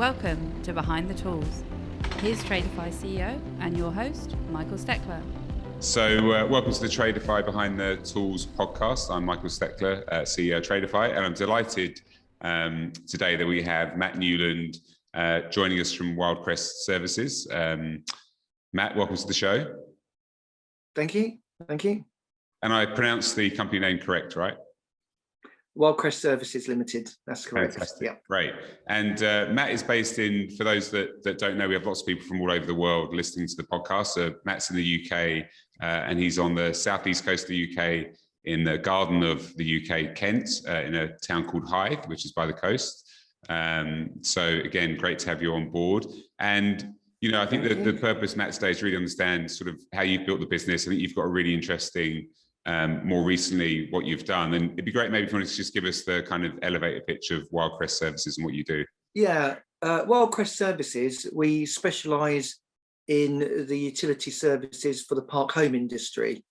Welcome to Behind the Tools. Here's Tradify CEO and your host, Michael Steckler. So welcome to the Tradify Behind the Tools podcast. I'm Michael Steckler, CEO of Tradify, and I'm delighted today that we have Matt Newland joining us from Wyldecrest Services. Matt, welcome to the show. Thank you. Thank you. And I pronounced the company name correct, right? Wyldecrest Services Ltd. That's correct. Fantastic. Yeah. Great. And Matt is based in, for those that don't know, we have lots of people from all over the world listening to the podcast. So Matt's in the UK and he's on the southeast coast of the UK in the garden of the UK, Kent, in a town called Hythe, which is by the coast. So again, great to have you on board. And, you know, I think the purpose, Matt, today is to really understand sort of how you've built the business. I think you've got a really interesting more recently what you've done, and it'd be great maybe if you wanted to just give us the kind of elevator pitch of Wyldecrest Services and what you do. Yeah, Wyldecrest Services, we specialise in the utility services for the park home industry.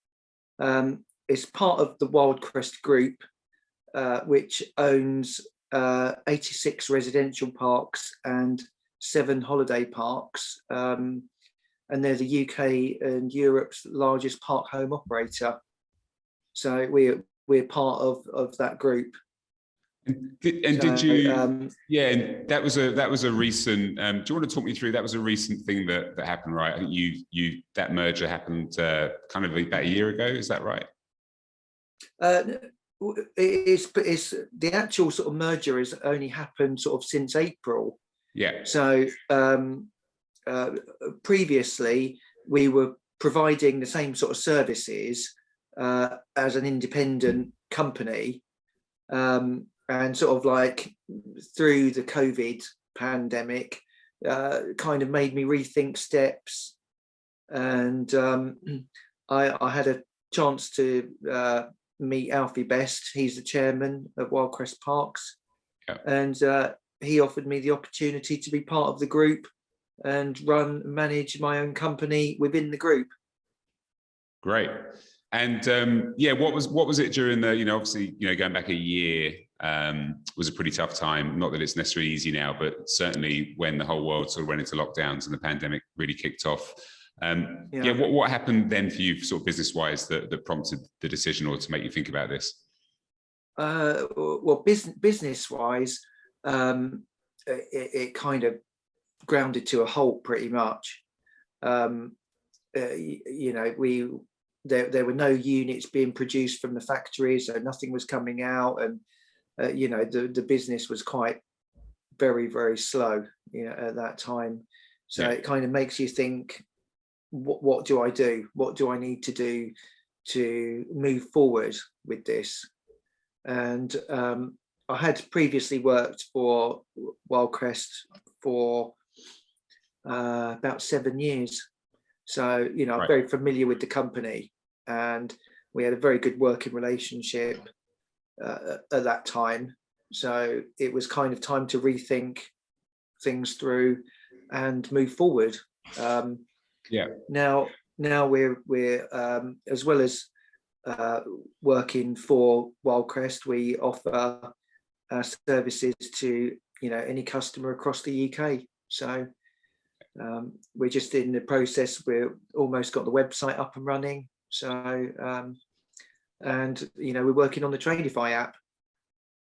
It's part of the Wyldecrest Group, which owns 86 residential parks and 7 holiday parks, and they're the UK and Europe's largest park home operator. So we're part of that group. And did you? Yeah, and that was a recent. Do you want to talk me through? That was a recent thing that happened, right? I think you that merger happened kind of about a year ago. Is that right? It's the actual sort of merger has only happened sort of since April. Yeah. So previously we were providing the same sort of services as an independent company, and sort of like through the COVID pandemic kind of made me rethink steps, and I had a chance to meet Alfie Best. He's the chairman of Wyldecrest Parks. Yeah. And he offered me the opportunity to be part of the group and manage my own company within the group. Great. And what was it during the, obviously, going back a year was a pretty tough time. Not that it's necessarily easy now, but certainly when the whole world sort of went into lockdowns and the pandemic really kicked off. What happened then for you, sort of business-wise, that prompted the decision or to make you think about this? Well, business-wise, it kind of grounded to a halt pretty much. There were no units being produced from the factories, so nothing was coming out, and the business was quite very, very slow at that time. So It kind of makes you think, what do I do? What do I need to do to move forward with this? And I had previously worked for Wyldecrest for about 7 years. So, I'm very familiar with the company, and we had a very good working relationship at that time. So it was kind of time to rethink things through and move forward. Now we're as well as working for Wyldecrest, we offer services to any customer across the UK. So we're just in the process. We're almost got the website up and running. So and we're working on the Tradify app.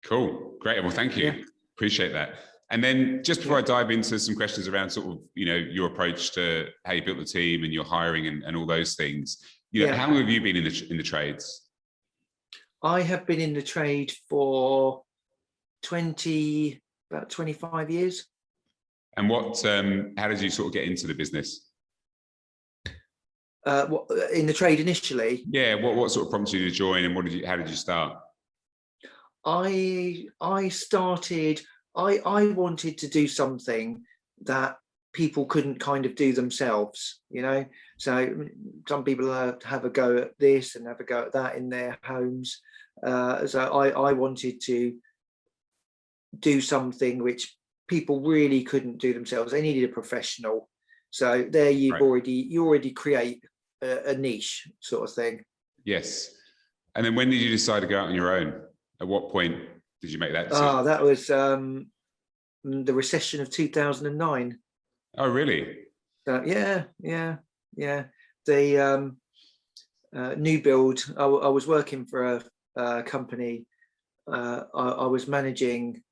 Cool, great. Well, thank you. Yeah. Appreciate that. And then just before I dive into some questions around sort of your approach to how you built the team and your hiring and all those things, how long have you been in the trades? I have been in the trade for about 25 years. And how did you sort of get into the business? In the trade initially? Yeah. What sort of prompted you to join, and how did you start? I started. I wanted to do something that people couldn't kind of do themselves. So some people have a go at this and have a go at that in their homes. So I wanted to do something which people really couldn't do themselves. They needed a professional. So there you already create a niche sort of thing. Yes. And then when did you decide to go out on your own? At what point did you make that decision? That was the recession of 2009. Oh, really? Yeah. The new build. I was working for a company. I was managing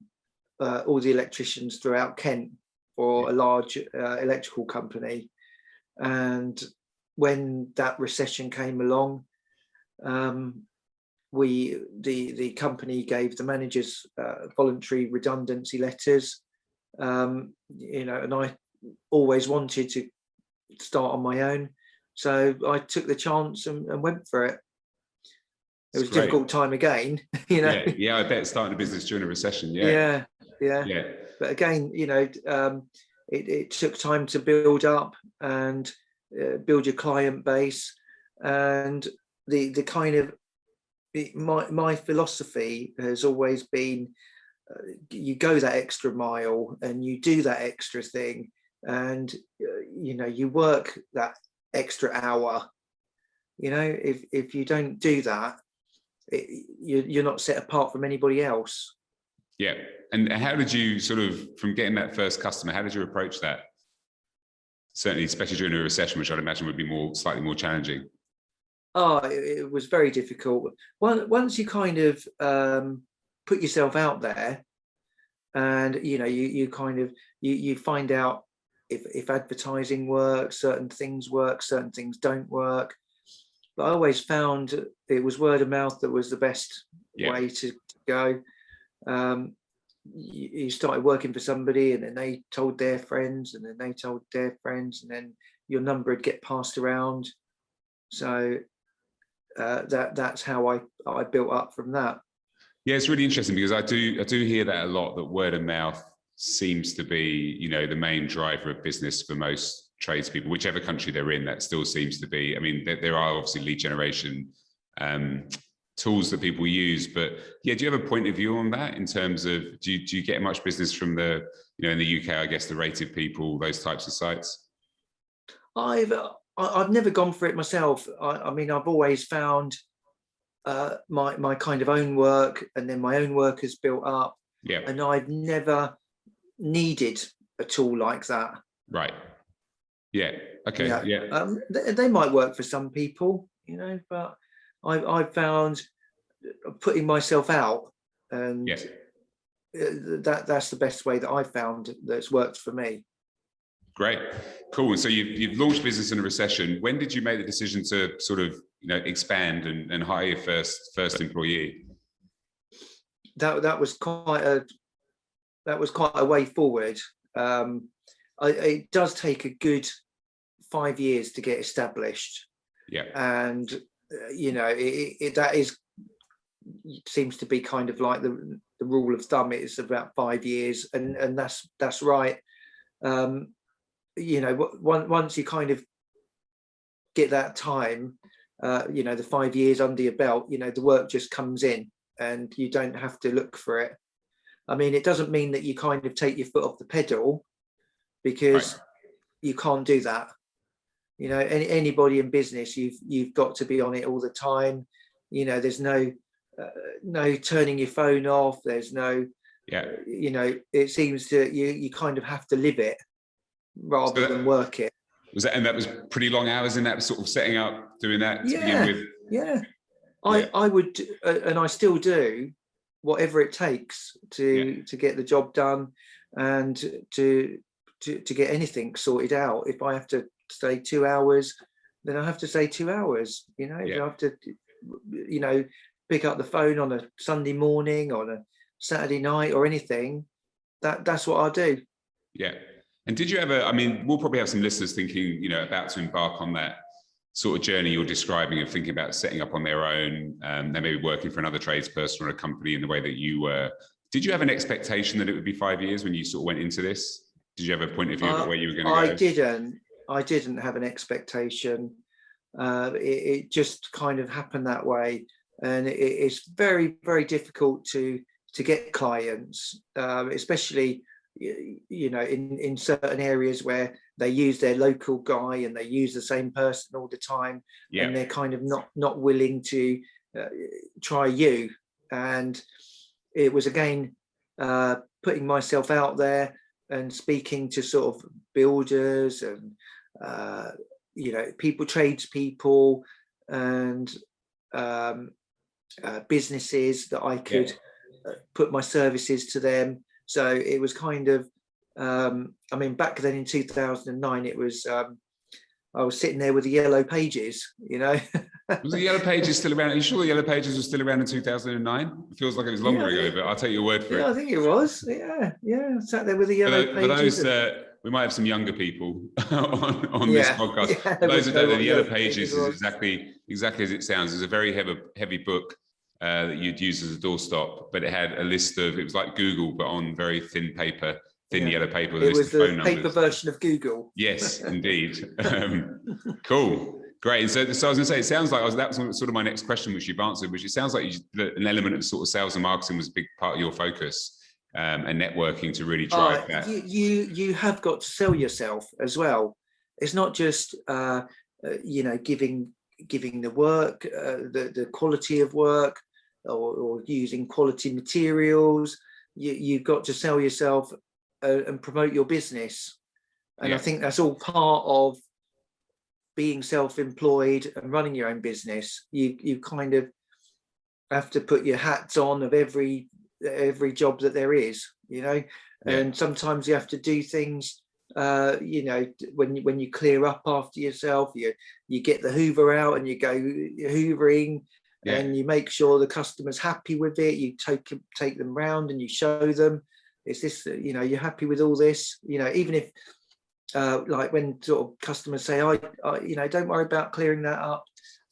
all the electricians throughout Kent for a large electrical company, and when that recession came along, the company gave the managers voluntary redundancy letters. And I always wanted to start on my own, so I took the chance and went for it. It was a difficult time again, Yeah, I bet starting a business during a recession. Yeah. But again, it took time to build up and build your client base, and the kind of my philosophy has always been you go that extra mile and you do that extra thing, and you work that extra hour. If you don't do that, you're not set apart from anybody else. Yeah. And how did you sort of, from getting that first customer, how did you approach that? Certainly, especially during a recession, which I'd imagine would be slightly more challenging. Oh, it was very difficult. Once you kind of put yourself out there, and you kind of you find out if advertising works, certain things work, certain things don't work. But I always found it was word of mouth that was the best way to go. You started working for somebody, and then they told their friends, and then they told their friends, and then your number would get passed around. So that's how I built up from that. Yeah, it's really interesting because I do hear that a lot, that word of mouth seems to be, the main driver of business for most tradespeople, whichever country they're in. That still seems to be. I mean, there are obviously lead generation tools that people use, but do you have a point of view on that in terms of do you get much business from the in the UK, I guess, the Rated People, those types of sites? I've never gone for it myself. I mean, I've always found my kind of own work, and then my own work has built up. Yeah. And I've never needed a tool like that. Right. Yeah. Okay. Yeah. They might work for some people, but I've found putting myself out, and that's the best way that I've found that's worked for me. Great, cool. And so you've launched business in a recession. When did you make the decision to sort of expand and hire your first employee? That was quite a way forward. It does take a good 5 years to get established. Yeah. And that seems to be kind of like the rule of thumb. It's about 5 years, and that's right. Once you kind of get that time, the 5 years under your belt, the work just comes in and you don't have to look for it. I mean, it doesn't mean that you kind of take your foot off the pedal, because you can't do that. Anybody in business, you've got to be on it all the time. There's no turning your phone off. There's no, it seems to you kind of have to live it rather than work it. That was pretty long hours in that sort of setting up, doing that to begin with? Yeah. I would, and I still do, whatever it takes to get the job done and to get anything sorted out. If I have to stay 2 hours, then I have to stay 2 hours. If I have to, pick up the phone on a Sunday morning, on a Saturday night, or anything, that's what I'll do. Yeah. And did you ever, I mean, we'll probably have some listeners thinking, about to embark on that sort of journey you're describing of thinking about setting up on their own. They may be working for another tradesperson or a company in the way that you were. Did you have an expectation that it would be 5 years when you sort of went into this? Did you have a point of view about where you were going to go? I didn't have an expectation. It just kind of happened that way. And it's very, very difficult to get clients, especially in certain areas where they use their local guy and they use the same person all the time, and they're kind of not willing to try you. And it was again putting myself out there and speaking to sort of builders and tradespeople and businesses that I could put my services to them. So it was kind of, back then in 2009, it was, I was sitting there with the yellow pages, Was the Yellow Pages still around? Are you sure the Yellow Pages were still around in 2009? It feels like it was longer ago, but I'll take your word for it. Yeah, I think it was. Yeah. Sat there with the yellow pages. For those, we might have some younger people on this podcast. Yeah, for those that don't know, the Yellow Pages Pages is exactly as it sounds. It's a very heavy book that you'd use as a doorstop, but it had a list of, it was like Google, but on very thin paper. Yellow paper. It was the paper version of Google. Yes, indeed. Cool, great. So I was going to say, it sounds like that was sort of my next question, which you've answered. Which it sounds like an element of sort of sales and marketing was a big part of your focus, and networking to really drive that. You have got to sell yourself as well. It's not just giving the work, the quality of work, or using quality materials. You've got to sell yourself. And promote your business, and I think that's all part of being self-employed and running your own business. You kind of have to put your hats on of every job that there is, and sometimes you have to do things. When you clear up after yourself, you get the Hoover out and you go hoovering, and you make sure the customer's happy with it. You take them round and you show them. Is this, you're happy with all this? Even if, like when sort of customers say, don't worry about clearing that up,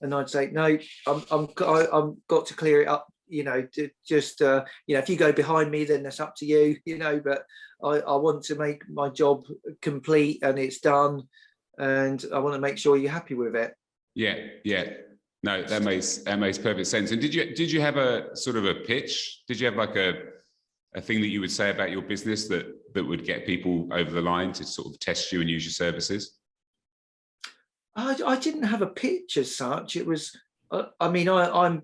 and I'd say, no, I'm got to clear it up. If you go behind me, then that's up to you. But I want to make my job complete and it's done, and I want to make sure you're happy with it. Yeah. No, that makes perfect sense. And did you have a sort of a pitch? Did you have like a thing that you would say about your business that would get people over the line to sort of test you and use your services? I didn't have a pitch as such. It was, I'm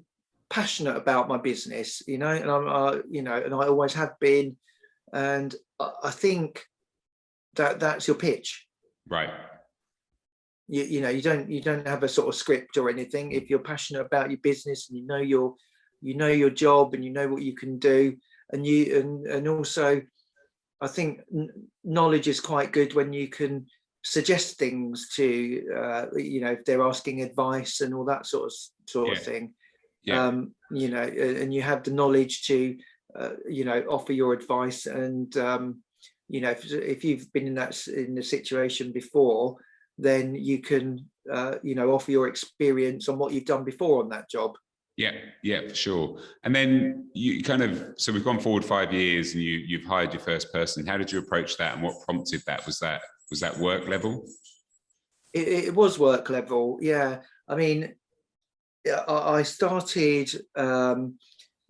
passionate about my business, and and I always have been, and I think that's your pitch, right? You don't have a sort of script or anything. If you're passionate about your business and you know your job and you know what you can do. And also, I think knowledge is quite good when you can suggest things to, if they're asking advice and all that sort of thing. And you have the knowledge to, offer your advice. And if you've been in the situation before, then you can, offer your experience on what you've done before on that job. Yeah, for sure. And then so we've gone forward 5 years and you've hired your first person. How did you approach that and what prompted that? Was that work level? It was work level. Yeah. I started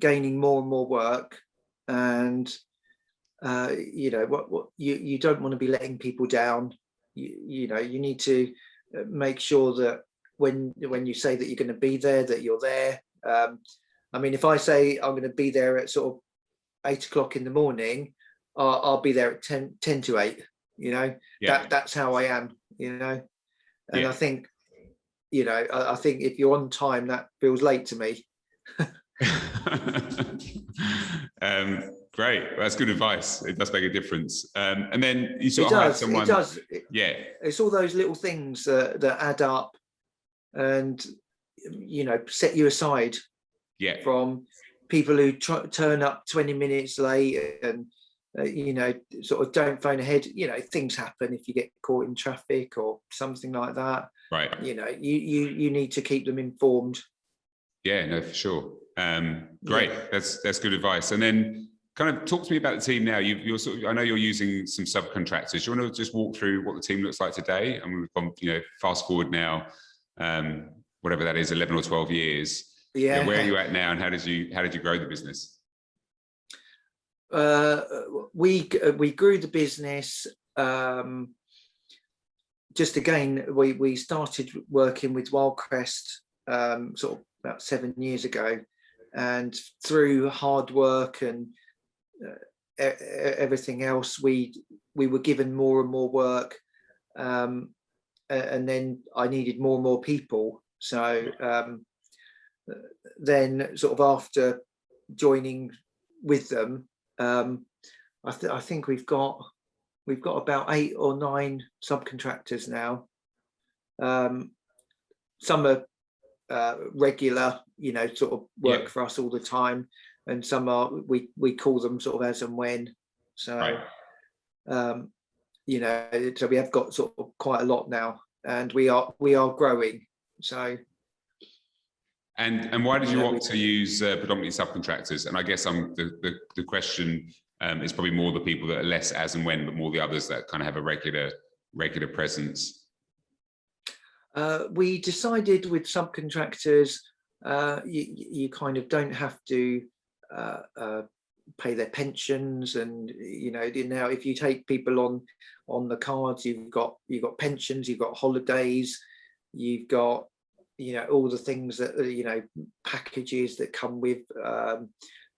gaining more and more work, and what you don't want to be letting people down. You need to make sure that when you say that you're going to be there, that you're there. If I say I'm going to be there at sort of 8 o'clock in the morning, I'll be there at 10 to 8, that's how I am, and I think, I think if you're on time, that feels late to me. Great. Well, that's good advice. It does make a difference. And then you sort of hired someone. It does. Yeah. It's all those little things that add up and, set you aside from people who turn up 20 minutes late and, sort of don't phone ahead. Things happen if you get caught in traffic or something like that. Right. You need to keep them informed. Yeah, no, for sure. Great. That's good advice. And then kind of talk to me about the team now. You're sort of, I know you're using some subcontractors. Do you want to just walk through what the team looks like today? And we've gone, fast forward now, whatever that is, 11 or 12 years. Yeah. Where are you at now, and how did you grow the business? We grew the business. Just again, we started working with Wyldecrest sort of about 7 years ago, and through hard work and everything else, we were given more and more work, and then I needed more and more people. So then, sort of after joining with them, I think we've got about 8 or 9 subcontractors now. Some are regular, sort of work for us all the time, and some are we call them sort of as and when. So so we have got sort of quite a lot now, and we are growing. So and why did you opt to use predominantly subcontractors? And I guess the question is probably more the people that are less as and when, but more the others that kind of have a regular presence. We decided with subcontractors, you kind of don't have to pay their pensions, and now if you take people on the cards, you've got pensions, you've got holidays, you've got all the things that packages that come with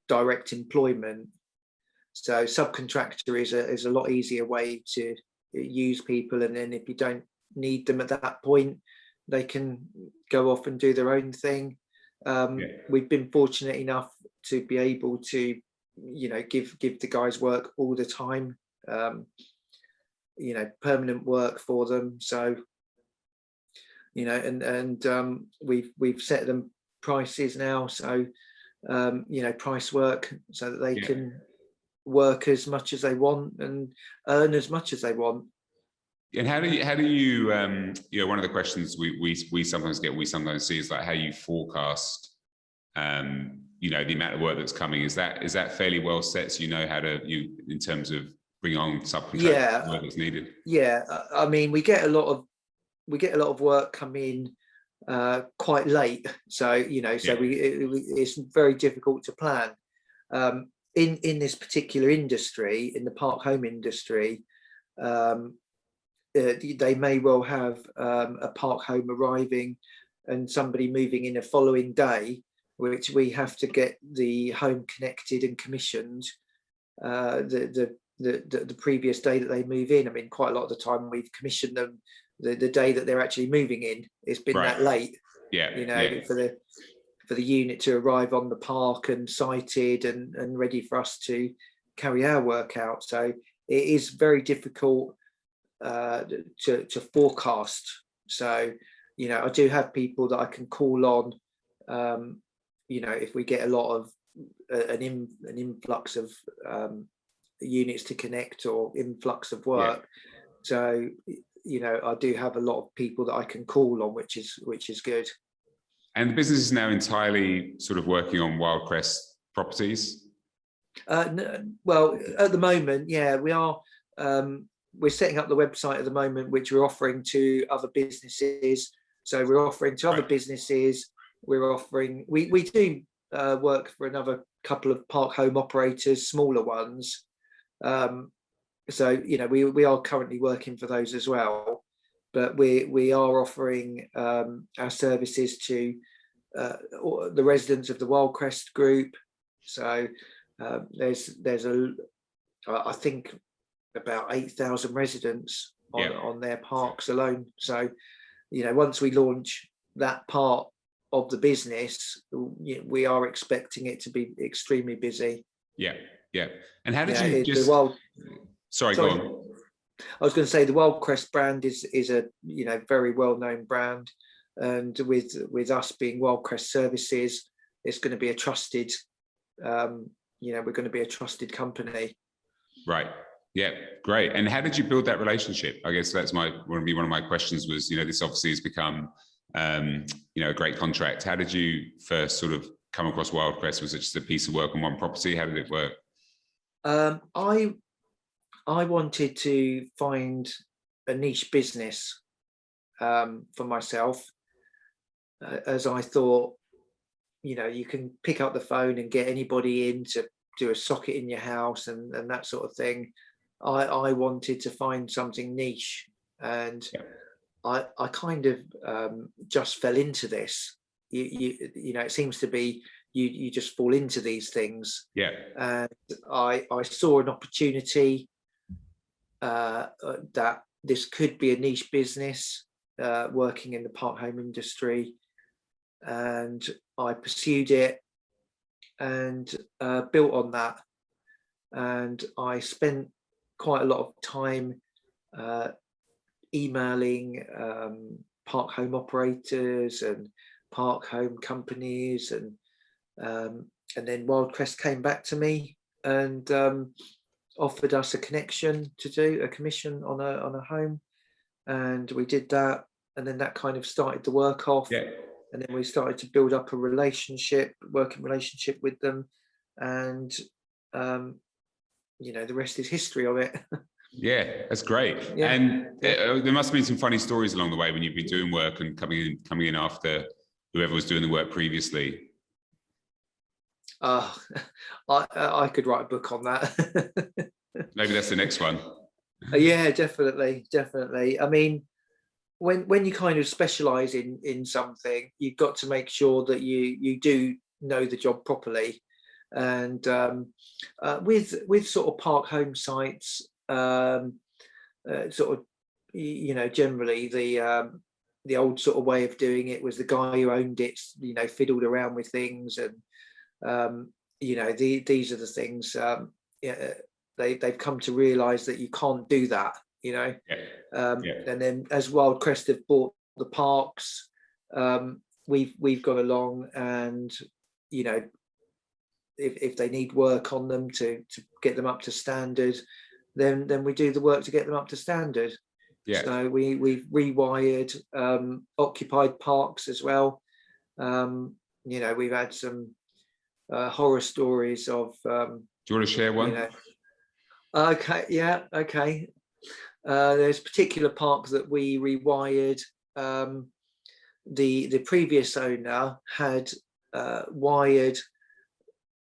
direct employment. So subcontractor is a lot easier way to use people, and then if you don't need them at that point, they can go off and do their own thing. We've been fortunate enough to be able to give the guys work all the time, permanent work for them. So and we've set them prices now, so price work so that they can work as much as they want and earn as much as they want. And how do you one of the questions we sometimes get, we sometimes see, is like how you forecast the amount of work that's coming. Is that fairly well set, so how to in terms of bring on subcontractors work that's needed? I mean, we get a lot of work come in quite late, so it's very difficult to plan. In this particular industry, in the park home industry, they may well have a park home arriving and somebody moving in a following day, which we have to get the home connected and commissioned the previous day that they move in. I mean, quite a lot of the time we've commissioned them the day that they're actually moving in. It's been that late, for the unit to arrive on the park and sited and ready for us to carry our work out. So it is very difficult to forecast. So I do have people that I can call on if we get a lot of an influx of units to connect or influx of work. So I do have a lot of people that I can call on, which is good. And the business is now entirely sort of working on Wyldecrest properties? Well, at the moment, we are. We're setting up the website at the moment, which we're offering to other businesses. So we're offering to other businesses. We're offering. We do work for another couple of park home operators, smaller ones. So we are currently working for those as well. But we are offering our services to the residents of the Wyldecrest group. So there's I think about 8,000 residents on their parks alone. So once we launch that part of the business, we are expecting it to be extremely busy. And how did you just sorry, go on. I was going to say the Wyldecrest brand is a very well-known brand, and with us being Wyldecrest Services, it's going to be a trusted we're going to be a trusted company. Right. Yeah, great. And how did you build that relationship? I guess that's one of my questions was, this obviously has become a great contract. How did you first sort of come across Wyldecrest? Was it just a piece of work on one property? How did it work? I wanted to find a niche business for myself, as I thought, you can pick up the phone and get anybody in to do a socket in your house and that sort of thing. I wanted to find something niche, and I kind of just fell into this. It seems to be you just fall into these things. Yeah. And I saw an opportunity that this could be a niche business, working in the park home industry, and I pursued it and built on that. And I spent quite a lot of time emailing park home operators and park home companies, and then Wyldecrest came back to me and offered us a connection to do a commission on a home, and we did that, and then that kind of started the work off. Yeah. And then we started to build up a working relationship with them, and the rest is history of it. Yeah, that's great. Yeah. And there must have been some funny stories along the way when you've been doing work and coming in after whoever was doing the work previously. I could write a book on that. Maybe that's the next one. Yeah, definitely. I mean, when you kind of specialize in something, you've got to make sure that you do know the job properly. And with sort of park home sites, sort of, generally the old sort of way of doing it was the guy who owned it, fiddled around with things, and these are the things. They've come to realise that you can't do that. And then as Wyldecrest have bought the parks, we've gone along, and if they need work on them to get them up to standard, then we do the work to get them up to standard. Yeah. So we've rewired occupied parks as well. We've had some horror stories of. Do you want to share one? Okay. Yeah. Okay. There's a particular park that we rewired. The previous owner had wired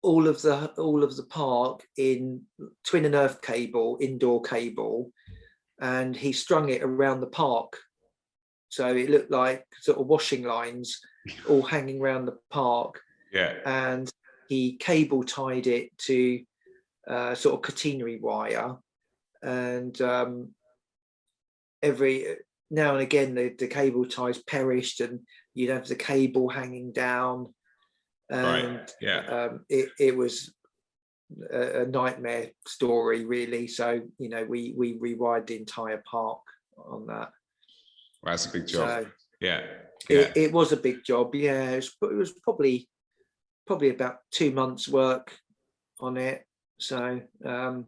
all of the park in twin and earth cable, indoor cable, and he strung it around the park, so it looked like sort of washing lines all hanging around the park. Yeah. And he cable tied it to sort of catenary wire, and every now and again the cable ties perished, and you'd have the cable hanging down. And right. Yeah. It was a nightmare story, really. So we rewired the entire park on that. Well, that's a big job. So, yeah. It was a big job. Yeah, it was probably about 2 months work on it. So and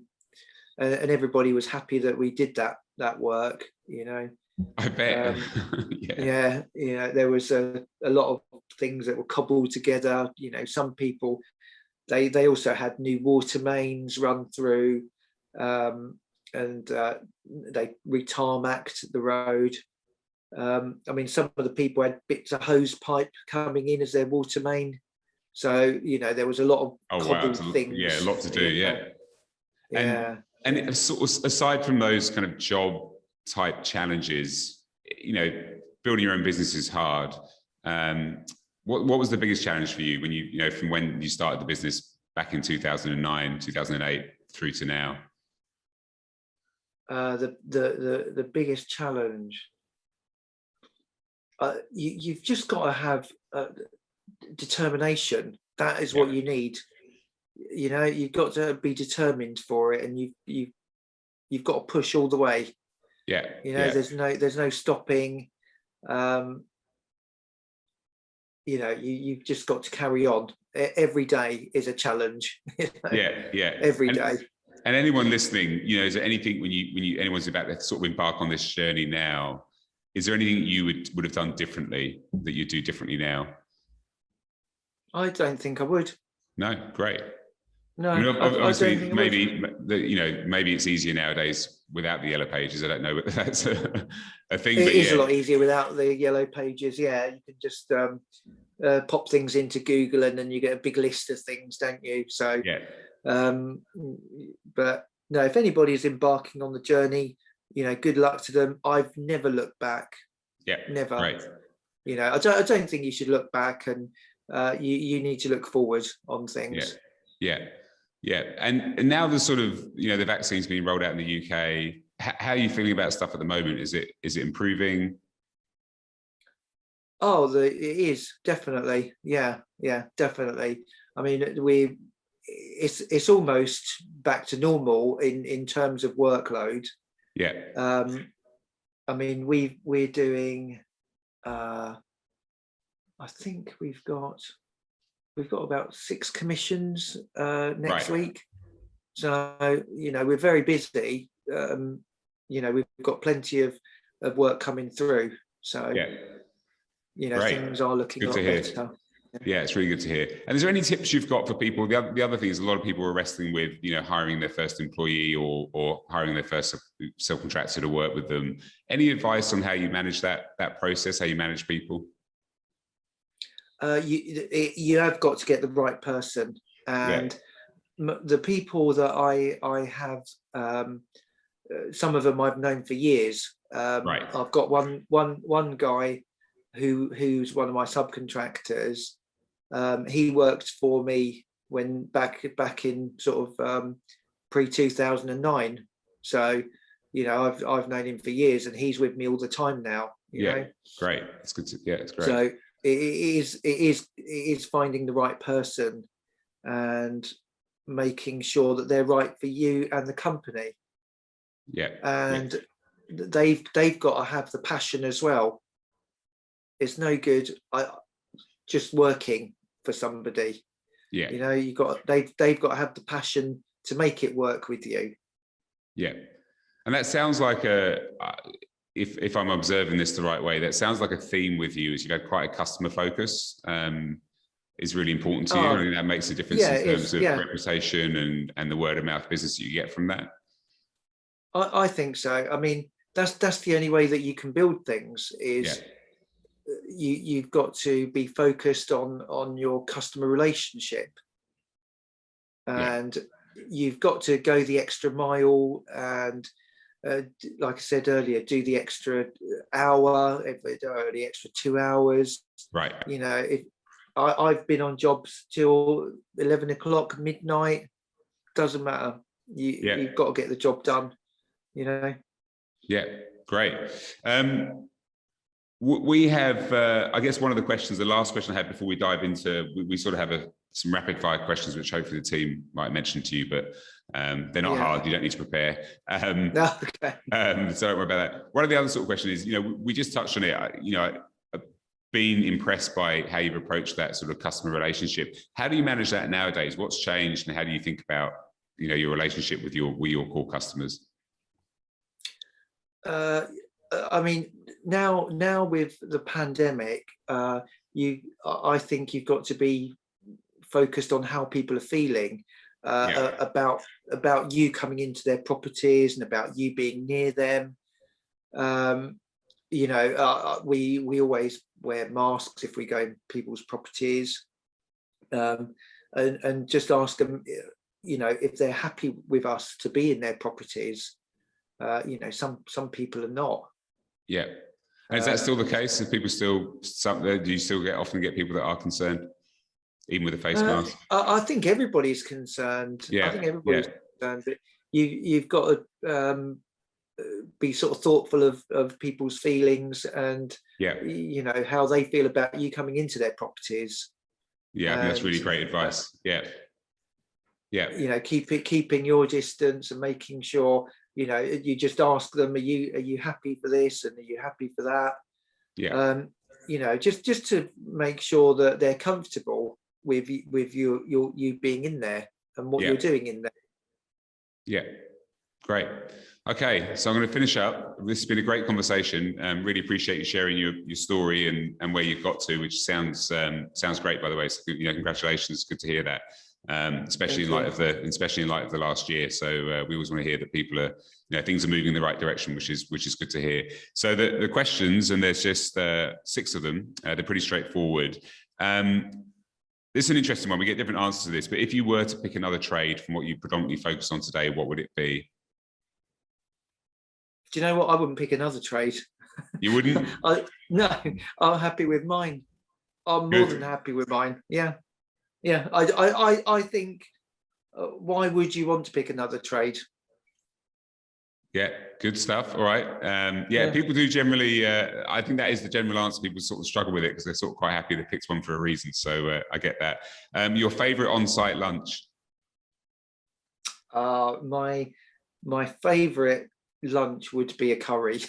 everybody was happy that we did that work. I bet. Yeah. There was a lot of things that were cobbled together. Some people, they also had new water mains run through, and they retarmacked the road. I mean, some of the people had bits of hose pipe coming in as their water main. So, there was a lot of cobbled things. Yeah, a lot to do, yeah. Yeah. And sort of, aside from those kind of job type challenges, building your own business is hard. What was the biggest challenge for you when from when you started the business back in 2009, 2008 through to now? The biggest challenge, you've just got to have determination. That is what you need. You've got to be determined for it, and you've got to push all the way. Yeah. There's no stopping. You've just got to carry on. Every day is a challenge. Yeah. Every day. And anyone listening, is there anything when anyone's about to sort of embark on this journey now, is there anything you would have done differently that you do differently now? I don't think I would. No, great. No, I mean, obviously, maybe maybe it's easier nowadays without the yellow pages. I don't know whether that's a thing. It is a lot easier without the yellow pages. Yeah, you can just pop things into Google, and then you get a big list of things, don't you? So, yeah. But no, if anybody's embarking on the journey, good luck to them. I've never looked back. Yeah, never. Right. I don't think you should look back, and you need to look forward on things. Yeah. And now the sort of, the vaccine's being rolled out in the UK. How are you feeling about stuff at the moment? Is it improving? Oh, it is definitely. Yeah, definitely. I mean, it's almost back to normal in terms of workload. Yeah. I mean, we're doing. I think we've got about 6 commissions next week. So we're very busy. We've got plenty of work coming through. So Great. things are looking a lot better. Yeah, it's really good to hear. And is there any tips you've got for people? The other thing is a lot of people are wrestling with, hiring their first employee or hiring their first subcontractor to work with them. Any advice on how you manage that process, how you manage people? You have got to get the right person, and the people that I have, some of them I've known for years. I've got one guy who's one of my subcontractors. He worked for me when back in sort of pre-2009. So I've known him for years, and he's with me all the time now. You know? Great. It's good. It's great. So it is finding the right person and making sure that they're right for you and the company. And they've got to have the passion as well. It's no good just working for somebody. They've got to have the passion to make it work with you. And that sounds like if I'm observing this the right way, that sounds like a theme with you, is you've had quite a customer focus is really important to you. I think that makes a difference in terms of reputation and the word of mouth business that you get from that. I think so. I mean, that's the only way that you can build things is you've got to be focused on your customer relationship, and you've got to go the extra mile, and like I said earlier, do the extra hour, the extra 2 hours. If I've been on jobs till 11 o'clock, midnight, doesn't matter. You've got to get the job done. Great. We have, I guess one of the questions, the last question I had before we dive into, we sort of have some rapid fire questions, which hopefully the team might mention to you, but they're not hard. You don't need to prepare. So don't worry about that. One of the other sort of questions is, we just touched on it, I've been impressed by how you've approached that sort of customer relationship. How do you manage that nowadays? What's changed, and how do you think about, your relationship with your core customers? I mean, now with the pandemic, I think you've got to be focused on how people are feeling about you coming into their properties and about you being near them. We always wear masks if we go in people's properties, and just ask them, if they're happy with us to be in their properties. Some people are not. And is that still the case? Is people still, do you still often get people that are concerned, even with a face mask? I think everybody's concerned. I think everybody's concerned, but you've got to be sort of thoughtful of people's feelings and how they feel about you coming into their properties. I think that's really great advice. Keeping your distance and making sure you just ask them, are you happy for this, and are you happy for that? Just to make sure that they're comfortable with you being in there and what you're doing in there. Great. Okay, so I'm going to finish up. This has been a great conversation. Really appreciate you sharing your story and where you've got to, which sounds great, by the way. So, congratulations. Good to hear that. Especially in light of the last year. So we always want to hear that people are, things are moving in the right direction, which is good to hear. So the questions, and there's just 6 of them. They're pretty straightforward. This is an interesting one. We get different answers to this, but if you were to pick another trade from what you predominantly focus on today, what would it be? Do you know what? I wouldn't pick another trade. You wouldn't? No, I'm happy with mine. I'm more than happy with mine. Yeah. I think, why would you want to pick another trade? Yeah, good stuff. All right. People do generally, I think that is the general answer. People sort of struggle with it because they're sort of quite happy they picked one for a reason. So I get that. Your favorite on-site lunch? My favorite lunch would be a curry.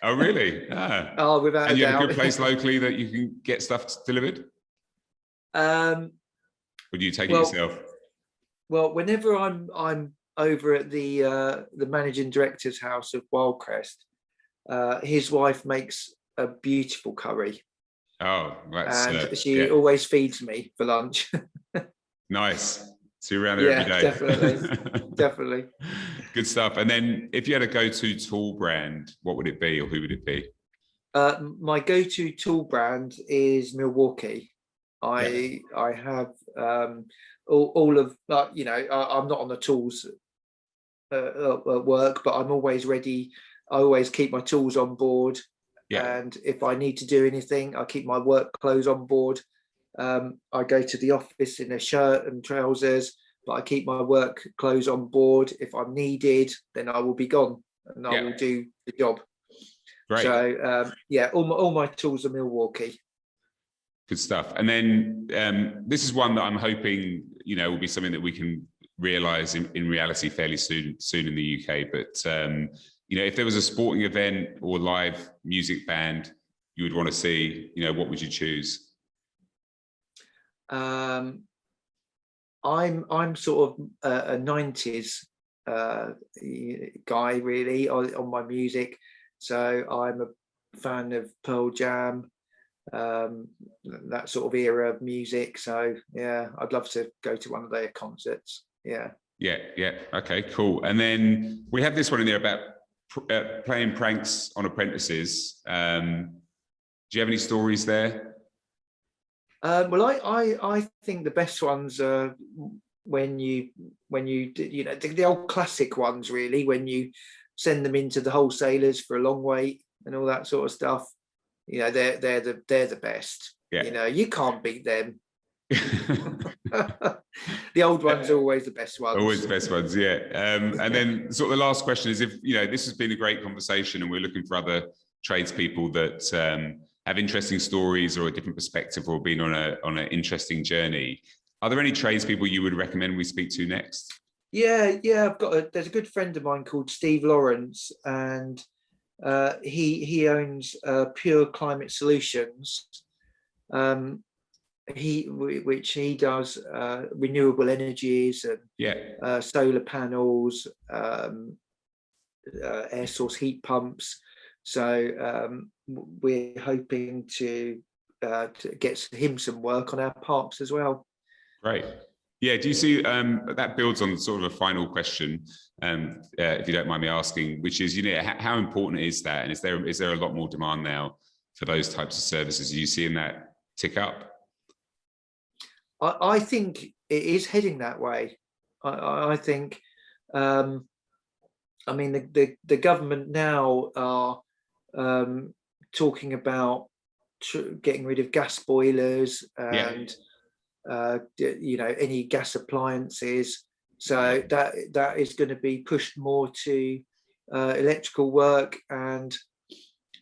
Oh, really? Oh, without a doubt. And you have a good place locally that you can get stuff delivered? Or do you take it yourself? Well, whenever I'm over at the managing director's house of Wyldecrest, his wife makes a beautiful curry. Oh, that's and she always feeds me for lunch. Nice. So you're around there every day. Definitely. Good stuff. And then if you had a go-to tool brand, what would it be, or who would it be? My go-to tool brand is Milwaukee. I have all of I'm not on the tools work, but I'm always ready. I always keep my tools on board. And if I need to do anything, I keep my work clothes on board. I go to the office in a shirt and trousers, but I keep my work clothes on board. If I'm needed, then I will be gone and I will do the job. Right. So all my tools are Milwaukee. Good stuff. And then this is one that I'm hoping will be something that we can realize in reality fairly soon in the UK. But if there was a sporting event or live music band you would want to see, what would you choose? I'm sort of a 90s guy really on my music, so I'm a fan of Pearl Jam, that sort of era of music. So I'd love to go to one of their concerts. Yeah. Okay, cool. And then we have this one in there about playing pranks on apprentices. Do you have any stories there? Well, I think the best ones are when you the old classic ones, really, when you send them into the wholesalers for a long wait and all that sort of stuff. They're the best. You can't beat them. The old ones are always the best ones. Always the best ones, yeah. And then sort of the last question is, if this has been a great conversation and we're looking for other tradespeople that have interesting stories or a different perspective or been on an interesting journey, are there any tradespeople you would recommend we speak to next? Yeah, there's a good friend of mine called Steve Lawrence, and he owns Pure Climate Solutions, which he does renewable energies and solar panels, air source heat pumps. So we're hoping to get him some work on our parks as well. Great. Yeah, do you see that builds on sort of a final question, if you don't mind me asking, which is, how important is that? And is there a lot more demand now for those types of services? Are you seeing that tick up? I think it is heading that way. I think, the government now are talking about getting rid of gas boilers and any gas appliances. So that is going to be pushed more to electrical work. And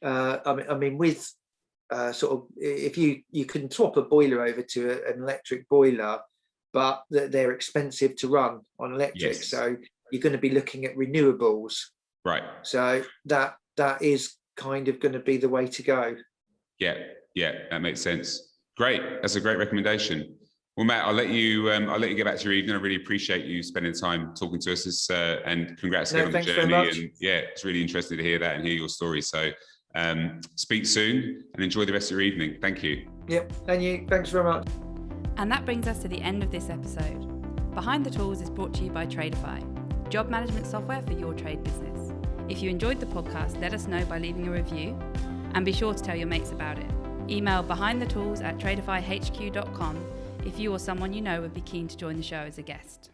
with sort of, if you can swap a boiler over to an electric boiler, but they're expensive to run on electric. Yes. So you're going to be looking at renewables. Right. So that is kind of going to be the way to go. Yeah, that makes sense. Great. That's a great recommendation. Well, Matt, I'll let you get back to your evening. I really appreciate you spending time talking to us, and congrats again on the journey. And it's really interesting to hear that and hear your story. So speak soon and enjoy the rest of your evening. Thank you. Yep, and you. Thanks very much. And that brings us to the end of this episode. Behind the Tools is brought to you by Tradify, job management software for your trade business. If you enjoyed the podcast, let us know by leaving a review, and be sure to tell your mates about it. Email behindthetools@tradifyhq.com if you or someone you know would be keen to join the show as a guest.